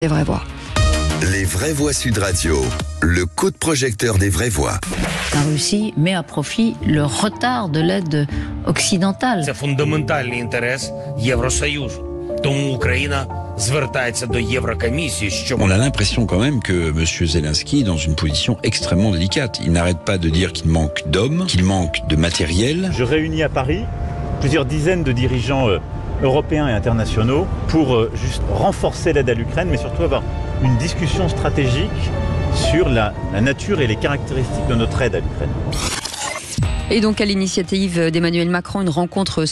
Les vraies voix. Les vraies voix Sud Radio, le coup de projecteur des vraies voix. La Russie met à profit le retard de l'aide occidentale. Це фундаментальний інтерес Євросоюзу. Тому Україна звертається до Єврокомісії, щоб... On a l'impression quand même que M. Zelensky est dans une position extrêmement délicate. Il n'arrête pas de dire qu'il manque d'hommes, qu'il manque de matériel. Je réunis à Paris plusieurs dizaines de dirigeants européens et internationaux pour juste renforcer l'aide à l'Ukraine, mais surtout avoir une discussion stratégique sur la nature et les caractéristiques de notre aide à l'Ukraine. Et donc à l'initiative d'Emmanuel Macron, une rencontre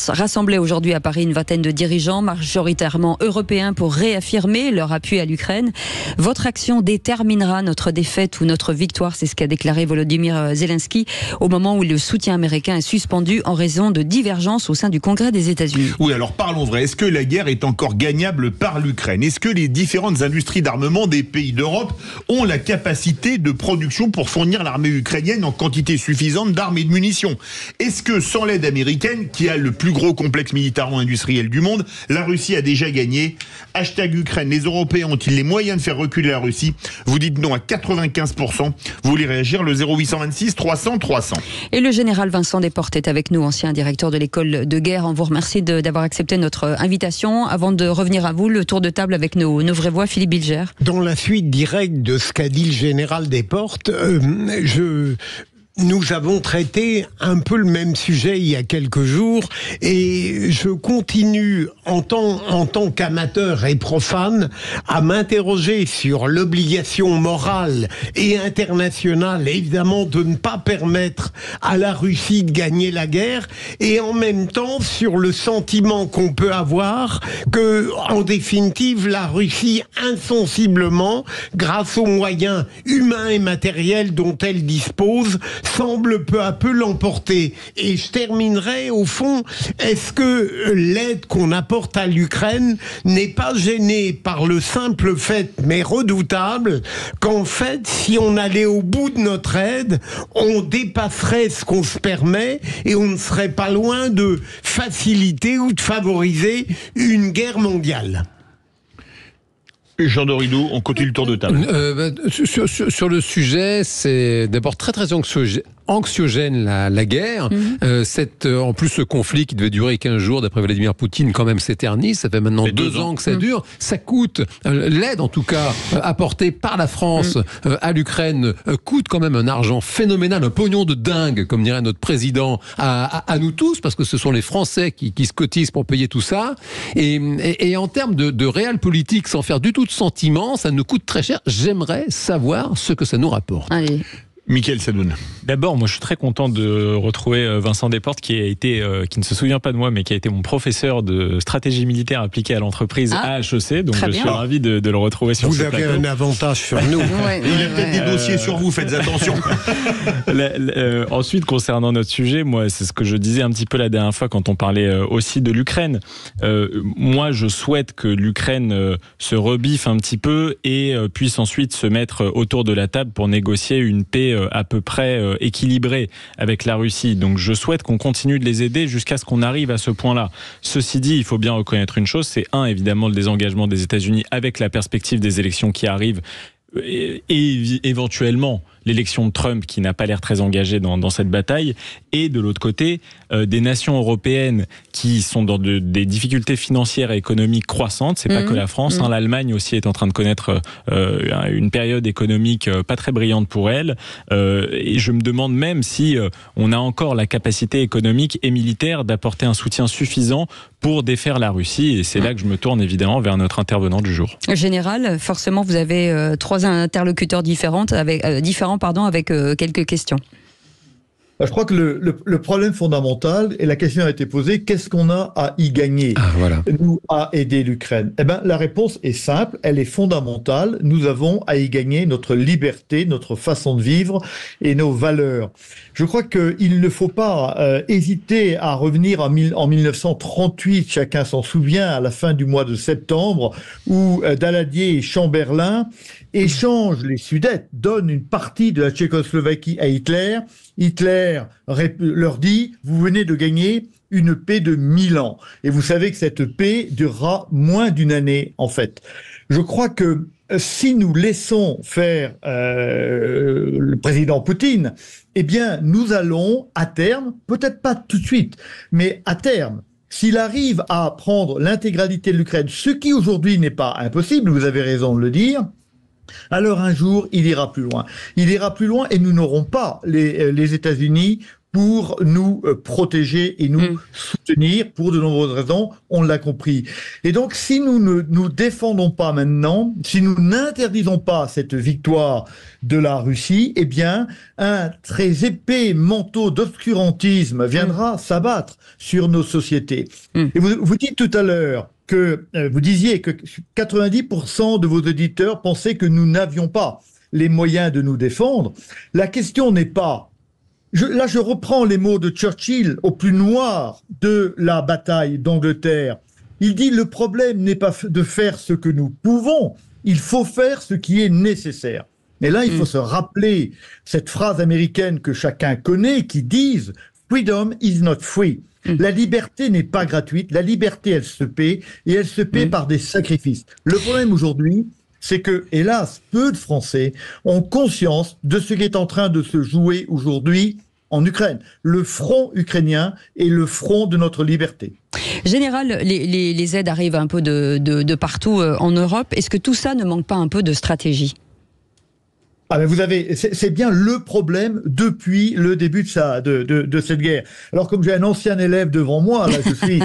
rassemblait aujourd'hui à Paris une vingtaine de dirigeants, majoritairement européens, pour réaffirmer leur appui à l'Ukraine. Votre action déterminera notre défaite ou notre victoire, c'est ce qu'a déclaré Volodymyr Zelensky au moment où le soutien américain est suspendu en raison de divergences au sein du Congrès des États-Unis. Oui, alors parlons vrai. Est-ce que la guerre est encore gagnable par l'Ukraine ? Est-ce que les différentes industries d'armement des pays d'Europe ont la capacité de production pour fournir l'armée ukrainienne en quantité suffisante d'armes et de munitions? Est-ce que sans l'aide américaine, qui a le plus gros complexe militaro-industriel du monde, la Russie a déjà gagné? Hashtag Ukraine, les Européens ont-ils les moyens de faire reculer la Russie? Vous dites non à 95%. Vous voulez réagir, le 0826 300 300. Et le général Vincent Desportes est avec nous, ancien directeur de l'école de guerre. On vous remercie d'avoir accepté notre invitation. Avant de revenir à vous, le tour de table avec nos vraies voix, Philippe Bilger. Dans la suite directe de ce qu'a dit le général Desportes, nous avons traité un peu le même sujet il y a quelques jours et je continue en tant qu'amateur et profane à m'interroger sur l'obligation morale et internationale, évidemment, de ne pas permettre à la Russie de gagner la guerre, et en même temps sur le sentiment qu'on peut avoir que, en définitive, la Russie insensiblement, grâce aux moyens humains et matériels dont elle dispose, semble peu à peu l'emporter. Et je terminerai au fond, est-ce que l'aide qu'on apporte à l'Ukraine n'est pas gênée par le simple fait, mais redoutable, qu'en fait, si on allait au bout de notre aide, on dépasserait ce qu'on se permet et on ne serait pas loin de faciliter ou de favoriser une guerre mondiale? Jean Dorido, on continue le tour de table. Sur le sujet, c'est d'abord très anxiogène la guerre. En plus, ce conflit qui devait durer 15 jours, d'après Vladimir Poutine, quand même s'éternise. Ça fait maintenant 2 ans que ça dure. Ça coûte, l'aide en tout cas, apportée par la France à l'Ukraine, coûte quand même un argent phénoménal, un pognon de dingue, comme dirait notre président, à nous tous, parce que ce sont les Français qui se cotisent pour payer tout ça. Et en termes de réelle politique, sans faire du tout de sentiment, ça nous coûte très cher. J'aimerais savoir ce que ça nous rapporte. Allez. Mickaël Sadoun. D'abord, moi je suis très content de retrouver Vincent Desportes qui ne se souvient pas de moi, mais qui a été mon professeur de stratégie militaire appliquée à l'entreprise à HEC. Donc je suis ravi de le retrouver sur ce plateau. Vous avez un avantage sur nous. Il a peut-être des dossiers sur vous, faites attention. Ensuite, concernant notre sujet, moi c'est ce que je disais un petit peu la dernière fois quand on parlait aussi de l'Ukraine. Moi je souhaite que l'Ukraine se rebiffe un petit peu et puisse ensuite se mettre autour de la table pour négocier une paix à peu près équilibré avec la Russie. Donc je souhaite qu'on continue de les aider jusqu'à ce qu'on arrive à ce point-là. Ceci dit, il faut bien reconnaître une chose, c'est évidemment le désengagement des États-Unis avec la perspective des élections qui arrivent et éventuellement l'élection de Trump qui n'a pas l'air très engagée dans cette bataille, et de l'autre côté des nations européennes qui sont dans des difficultés financières et économiques croissantes. C'est pas que la France, l'Allemagne aussi est en train de connaître une période économique pas très brillante pour elle, et je me demande même si on a encore la capacité économique et militaire d'apporter un soutien suffisant pour défaire la Russie, et c'est là que je me tourne évidemment vers notre intervenant du jour. Général, forcément vous avez 3 interlocuteurs différents avec quelques questions. Je crois que le problème fondamental, et la question a été posée, qu'est-ce qu'on a à y gagner, nous, à aider l'Ukraine? La réponse est simple, elle est fondamentale. Nous avons à y gagner notre liberté, notre façon de vivre et nos valeurs. Je crois qu'il ne faut pas hésiter à revenir en 1938, chacun s'en souvient, à la fin du mois de septembre, où Daladier et Chamberlain échangent les Sudètes, donnent une partie de la Tchécoslovaquie à Hitler. Hitler leur dit « Vous venez de gagner une paix de 1000 ans. » Et vous savez que cette paix durera moins d'une année, en fait. Je crois que si nous laissons faire le président Poutine, eh bien, nous allons à terme, peut-être pas tout de suite, mais à terme, s'il arrive à prendre l'intégralité de l'Ukraine, ce qui aujourd'hui n'est pas impossible, vous avez raison de le dire, alors un jour, il ira plus loin. Il ira plus loin et nous n'aurons pas les États-Unis pour nous protéger et nous soutenir pour de nombreuses raisons, on l'a compris. Et donc, si nous ne nous défendons pas maintenant, si nous n'interdisons pas cette victoire de la Russie, eh bien, un très épais manteau d'obscurantisme viendra s'abattre sur nos sociétés. Et vous dites tout à l'heure que vous disiez que 90% de vos auditeurs pensaient que nous n'avions pas les moyens de nous défendre. La question n'est pas... Là, je reprends les mots de Churchill au plus noir de la bataille d'Angleterre. Il dit, le problème n'est pas de faire ce que nous pouvons, il faut faire ce qui est nécessaire. Mais là, il faut se rappeler cette phrase américaine que chacun connaît, qui dit « Freedom is not free ». La liberté n'est pas gratuite, la liberté, elle se paie, et elle se paie par des sacrifices. Le problème aujourd'hui, c'est que, hélas, peu de Français ont conscience de ce qui est en train de se jouer aujourd'hui en Ukraine. Le front ukrainien est le front de notre liberté. Général, les aides arrivent un peu de partout en Europe. Est-ce que tout ça ne manque pas un peu de stratégie ? Ah ben vous avez, c'est bien le problème depuis le début de cette guerre. Alors comme j'ai un ancien élève devant moi, là, je suis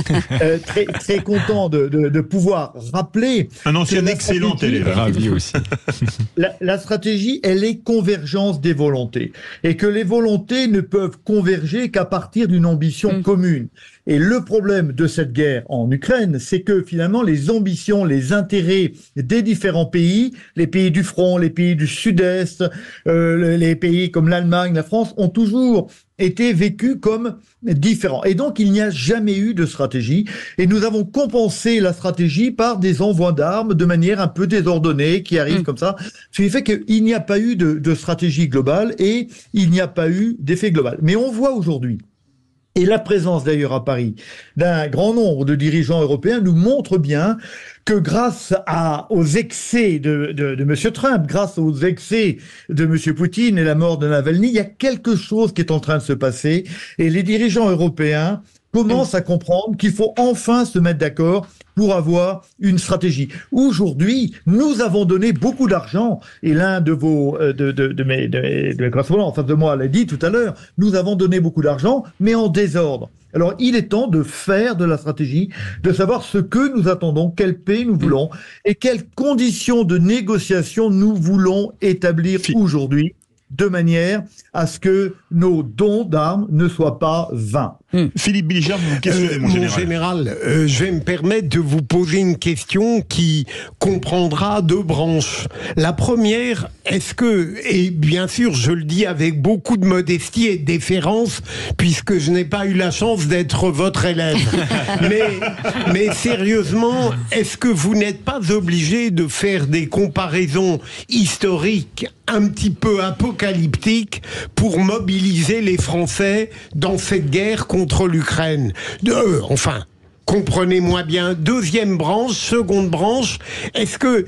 très content de pouvoir rappeler. Un ancien excellent élève, ravi aussi. La stratégie, elle est convergence des volontés, et que les volontés ne peuvent converger qu'à partir d'une ambition commune. Et le problème de cette guerre en Ukraine, c'est que finalement les ambitions, les intérêts des différents pays, les pays du front, les pays du sud-est, les pays comme l'Allemagne, la France, ont toujours été vécus comme différents. Et donc il n'y a jamais eu de stratégie. Et nous avons compensé la stratégie par des envois d'armes de manière un peu désordonnée qui arrivent comme ça. Ce qui fait qu'il n'y a pas eu de stratégie globale et il n'y a pas eu d'effet global. Mais on voit aujourd'hui, et la présence d'ailleurs à Paris d'un grand nombre de dirigeants européens nous montre bien que grâce aux excès de M. Trump, grâce aux excès de M. Poutine et la mort de Navalny, il y a quelque chose qui est en train de se passer et les dirigeants européens commencent à comprendre qu'il faut enfin se mettre d'accord pour avoir une stratégie. Aujourd'hui, nous avons donné beaucoup d'argent, et l'un de mes correspondants en face de moi l'a dit tout à l'heure, nous avons donné beaucoup d'argent, mais en désordre. Alors, il est temps de faire de la stratégie, de savoir ce que nous attendons, quelle paix nous voulons, et quelles conditions de négociation nous voulons établir aujourd'hui, de manière à ce que nos dons d'armes ne soient pas vains. Philippe Bilger, vous questionnez, mon général. Je vais me permettre de vous poser une question qui comprendra deux branches. La première, est-ce que, et bien sûr je le dis avec beaucoup de modestie et de déférence, puisque je n'ai pas eu la chance d'être votre élève, mais sérieusement, est-ce que vous n'êtes pas obligé de faire des comparaisons historiques un petit peu apocalyptiques pour mobiliser les Français dans cette guerre contre l'Ukraine? Enfin, comprenez-moi bien. Deuxième branche, seconde branche, est-ce que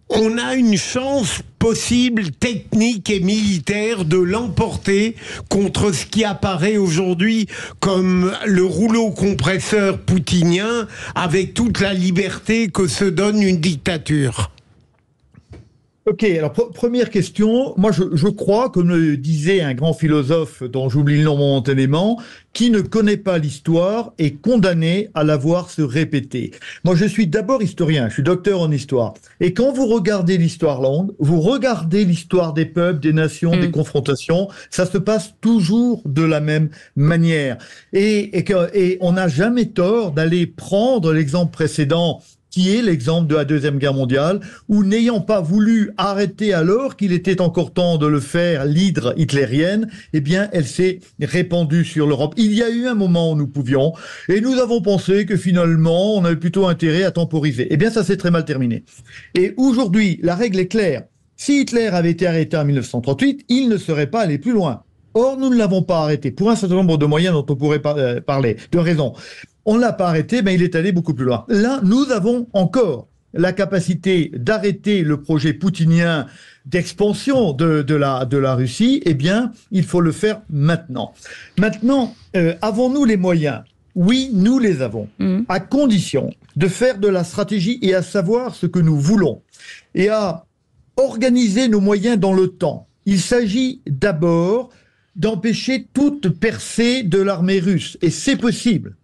on a une chance possible, technique et militaire, de l'emporter contre ce qui apparaît aujourd'hui comme le rouleau compresseur poutinien avec toute la liberté que se donne une dictature? Ok, alors première question, moi je crois, comme le disait un grand philosophe dont j'oublie le nom momentanément, qui ne connaît pas l'histoire est condamné à la voir se répéter. Moi je suis d'abord historien, je suis docteur en histoire, et quand vous regardez l'histoire longue, vous regardez l'histoire des peuples, des nations, des confrontations, ça se passe toujours de la même manière. Et on n'a jamais tort d'aller prendre l'exemple précédent, qui est l'exemple de la Deuxième Guerre mondiale, où n'ayant pas voulu arrêter alors qu'il était encore temps de le faire, l'hydre hitlérienne, eh bien, elle s'est répandue sur l'Europe. Il y a eu un moment où nous pouvions, et nous avons pensé que finalement, on avait plutôt intérêt à temporiser. Eh bien, ça s'est très mal terminé. Et aujourd'hui, la règle est claire. Si Hitler avait été arrêté en 1938, il ne serait pas allé plus loin. Or, nous ne l'avons pas arrêté, pour un certain nombre de moyens dont on pourrait parler, de raisons. On ne l'a pas arrêté, mais il est allé beaucoup plus loin. Là, nous avons encore la capacité d'arrêter le projet poutinien d'expansion de la Russie, eh bien, il faut le faire maintenant. Maintenant, avons-nous les moyens ? Oui, nous les avons, à condition de faire de la stratégie et à savoir ce que nous voulons, et à organiser nos moyens dans le temps. Il s'agit d'abord d'empêcher toute percée de l'armée russe, et c'est possible.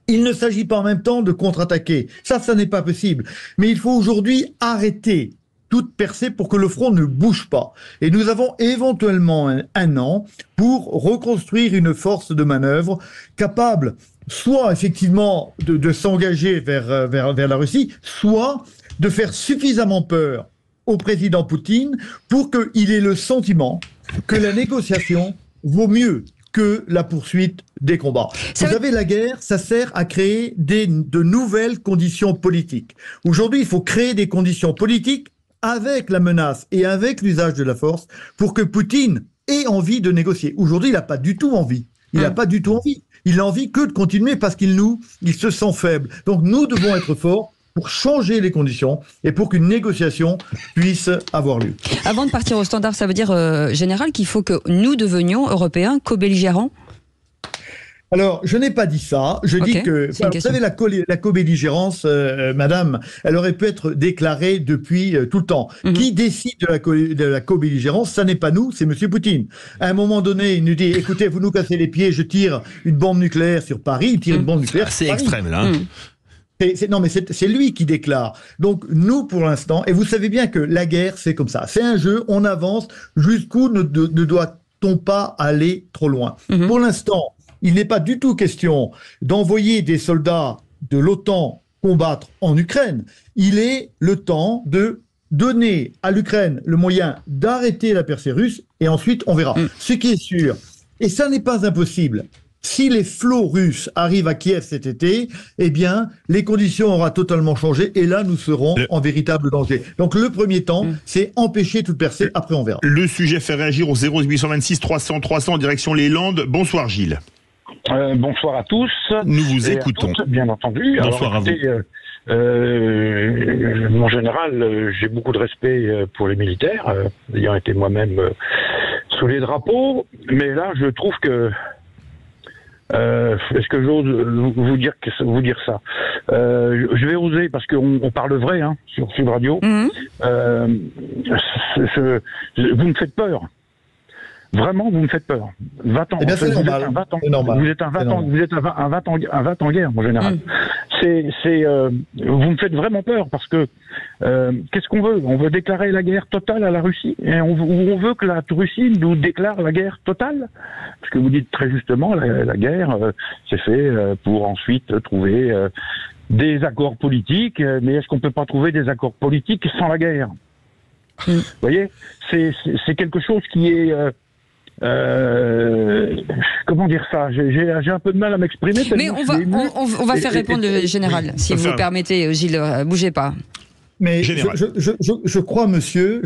Il ne s'agit pas en même temps de contre-attaquer. Ça n'est pas possible. Mais il faut aujourd'hui arrêter toute percée pour que le front ne bouge pas. Et nous avons éventuellement un an pour reconstruire une force de manœuvre capable soit effectivement de s'engager vers la Russie, soit de faire suffisamment peur au président Poutine pour qu'il ait le sentiment que la négociation vaut mieux que la poursuite des combats. Vous savez, la guerre, ça sert à créer de nouvelles conditions politiques. Aujourd'hui, il faut créer des conditions politiques avec la menace et avec l'usage de la force pour que Poutine ait envie de négocier. Aujourd'hui, il n'a pas du tout envie. Il n'a pas du tout envie. Il n'a envie que de continuer parce qu'il se sent faible. Donc nous devons être forts pour changer les conditions et pour qu'une négociation puisse avoir lieu. Avant de partir au standard, ça veut dire, général, qu'il faut que nous devenions, Européens, co-belligérants ? Alors, je n'ai pas dit ça. Je dis que, vous savez, la co-belligérance, madame, elle aurait pu être déclarée depuis tout le temps. Qui décide de la co-belligérance? Ça n'est pas nous, c'est monsieur Poutine. À un moment donné, il nous dit, écoutez, vous nous cassez les pieds, je tire une bombe nucléaire sur Paris, il tire une bombe nucléaire sur Paris. C'est extrême, là. Non, mais c'est lui qui déclare. Donc, nous, pour l'instant, et vous savez bien que la guerre, c'est comme ça. C'est un jeu, on avance, jusqu'où ne doit-on pas aller trop loin? Pour l'instant, il n'est pas du tout question d'envoyer des soldats de l'OTAN combattre en Ukraine. Il est le temps de donner à l'Ukraine le moyen d'arrêter la percée russe et ensuite on verra. Ce qui est sûr, et ça n'est pas impossible, si les flots russes arrivent à Kiev cet été, eh bien, les conditions auront totalement changé et là, nous serons en véritable danger. Donc, le premier temps, c'est empêcher toute percée, après on verra. Le sujet fait réagir au 0826 300 300 en direction les Landes. Bonsoir Gilles. Bonsoir à tous. Nous vous écoutons. Toutes, bien entendu. Bonsoir à vous. Mon général, j'ai beaucoup de respect pour les militaires, ayant été moi-même sous les drapeaux, mais là, je trouve que est-ce que j'ose vous dire ça? Je vais oser parce qu'on parle vrai sur Sud Radio. Vous me faites peur. Vraiment, vous me faites peur. Va-t'en. C'est normal. Vous êtes un va-t'en guerre, mon général. Vous me faites vraiment peur parce que qu'est-ce qu'on veut? On veut déclarer la guerre totale à la Russie et on veut que la Russie nous déclare la guerre totale. Parce que vous dites très justement, la guerre, c'est fait pour ensuite trouver des accords politiques. Mais est-ce qu'on peut pas trouver des accords politiques sans la guerre? Vous voyez, c'est quelque chose qui est comment dire ça? J'ai un peu de mal à m'exprimer. Mais on va faire répondre le général, si vous permettez, Gilles, bougez pas. Mais je crois, monsieur,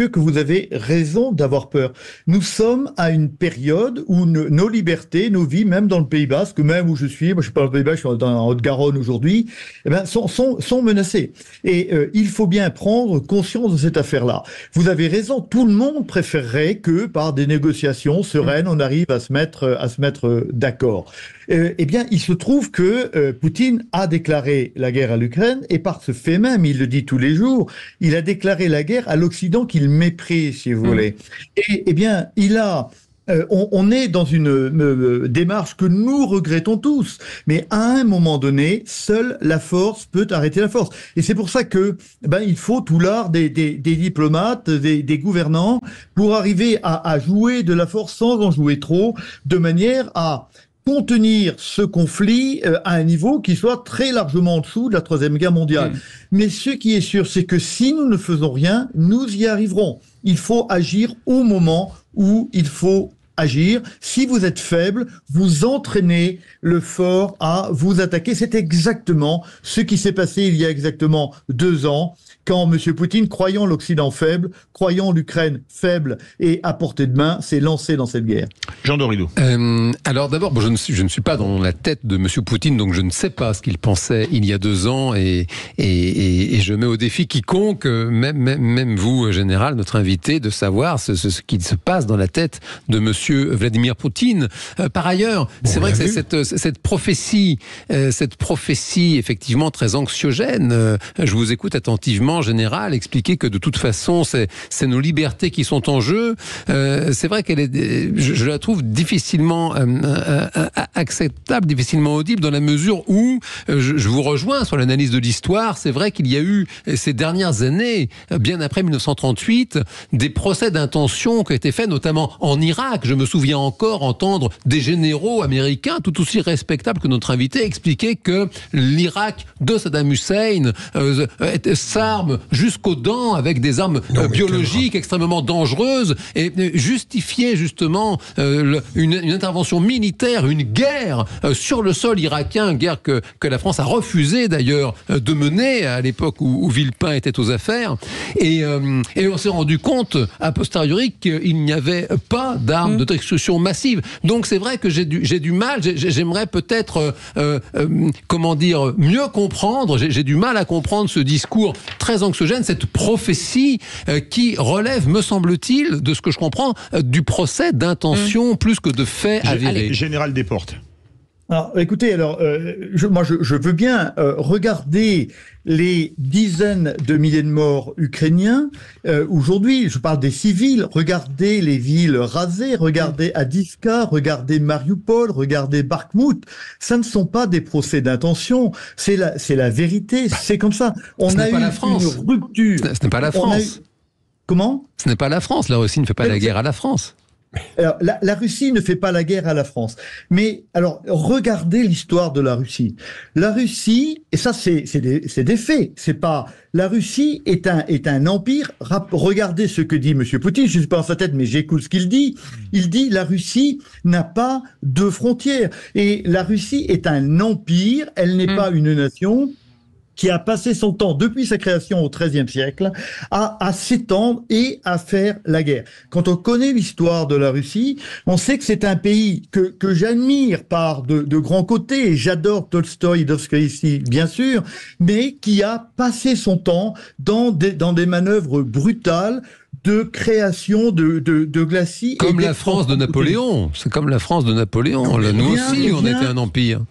que vous avez raison d'avoir peur. Nous sommes à une période où nos libertés, nos vies, même dans le Pays Basque, même où je suis, moi je suis pas dans le Pays Basque, je suis en Haute-Garonne aujourd'hui, eh ben, sont menacées. Et il faut bien prendre conscience de cette affaire-là. Vous avez raison, tout le monde préférerait que par des négociations sereines, on arrive à se mettre d'accord. Eh bien, il se trouve que Poutine a déclaré la guerre à l'Ukraine et par ce fait même, il le dit tous les jours, il a déclaré la guerre à l'Occident qu'il méprise, si vous voulez. Et eh bien, on est dans une démarche que nous regrettons tous, mais à un moment donné, seule la force peut arrêter la force. Et c'est pour ça que il faut tout l'art des diplomates, des gouvernants, pour arriver à jouer de la force sans en jouer trop, de manière à contenir ce conflit à un niveau qui soit très largement en dessous de la Troisième Guerre mondiale. Mais ce qui est sûr, c'est que si nous ne faisons rien, nous y arriverons. Il faut agir au moment où il faut agir. Si vous êtes faible, vous entraînez le fort à vous attaquer. C'est exactement ce qui s'est passé il y a exactement 2 ans, quand M. Poutine, croyant l'Occident faible, croyant l'Ukraine faible et à portée de main, s'est lancé dans cette guerre. Jean Dorido. Alors d'abord, je ne suis pas dans la tête de M. Poutine, donc je ne sais pas ce qu'il pensait il y a 2 ans, et je mets au défi quiconque, même vous, général, notre invité, de savoir ce qu'il se passe dans la tête de M. Vladimir Poutine. Par ailleurs, c'est vrai que cette prophétie effectivement très anxiogène, je vous écoute attentivement, général, expliquer que de toute façon c'est nos libertés qui sont en jeu. C'est vrai qu'elle est, je la trouve difficilement acceptable, difficilement audible, dans la mesure où je vous rejoins sur l'analyse de l'histoire. C'est vrai qu'il y a eu ces dernières années, bien après 1938, des procès d'intention qui ont été faits, notamment en Irak. Je me souviens encore entendre des généraux américains tout aussi respectables que notre invité expliquer que l'Irak de Saddam Hussein s'arme jusqu'aux dents avec des armes biologiques extrêmement dangereuses, et justifier justement une intervention militaire, une guerre sur le sol irakien, une guerre que la France a refusé d'ailleurs de mener à l'époque où Villepin était aux affaires, et on s'est rendu compte a posteriori qu'il n'y avait pas d'armes de destruction massive. Donc c'est vrai que j'ai du mal, j'aimerais peut-être comment dire, mieux comprendre, j'ai du mal à comprendre ce discours très anxiogène, cette prophétie qui relève, me semble-t-il, de ce que je comprends, du procès d'intention plus que de faits avérés. Général Desportes. Alors, écoutez, je veux bien regarder les dizaines de milliers de morts ukrainiens. Aujourd'hui, je parle des civils. Regardez les villes rasées, regardez Avdiivka, regardez Mariupol, regardez Bakhmout. Ça ne sont pas des procès d'intention, c'est la vérité, c'est comme ça. On a eu une rupture. Ce n'est pas la France. Comment ? Ce n'est pas la France. La Russie ne fait pas la guerre à la France. Alors, la Russie ne fait pas la guerre à la France. Mais alors, regardez l'histoire de la Russie. La Russie, et ça c'est des faits, c'est pas... La Russie est un empire. Regardez ce que dit M. Poutine, je ne suis pas dans sa tête, mais j'écoute ce qu'il dit. Il dit la Russie n'a pas de frontières. Et la Russie est un empire, elle n'est pas une nation qui a passé son temps, depuis sa création au XIIIe siècle, à s'étendre et à faire la guerre. Quand on connaît l'histoire de la Russie, on sait que c'est un pays que j'admire par de grands côtés, et j'adore Tolstoï et Dostoïevski, bien sûr, mais qui a passé son temps dans des manœuvres brutales de création de glacis. Comme la France de Napoléon. C'est comme la France de Napoléon. Là, nous aussi, on était un empire.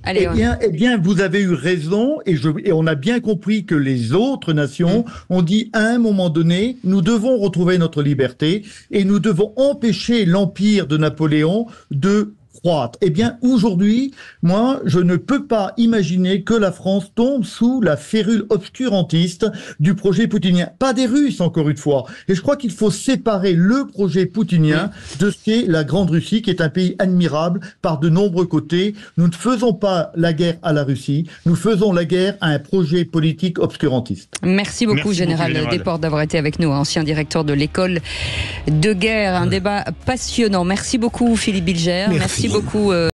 Allez, eh bien, vous avez eu raison, et on a bien compris que les autres nations ont dit à un moment donné, nous devons retrouver notre liberté et nous devons empêcher l'empire de Napoléon de croître. Eh bien, aujourd'hui, moi, je ne peux pas imaginer que la France tombe sous la férule obscurantiste du projet poutinien. Pas des Russes, encore une fois. Et je crois qu'il faut séparer le projet poutinien de ce qu'est la Grande Russie, qui est un pays admirable par de nombreux côtés. Nous ne faisons pas la guerre à la Russie, nous faisons la guerre à un projet politique obscurantiste. Merci beaucoup, Général Desportes, d'avoir été avec nous, ancien directeur de l'école de guerre. Un débat passionnant. Merci beaucoup, Philippe Bilger. Merci beaucoup.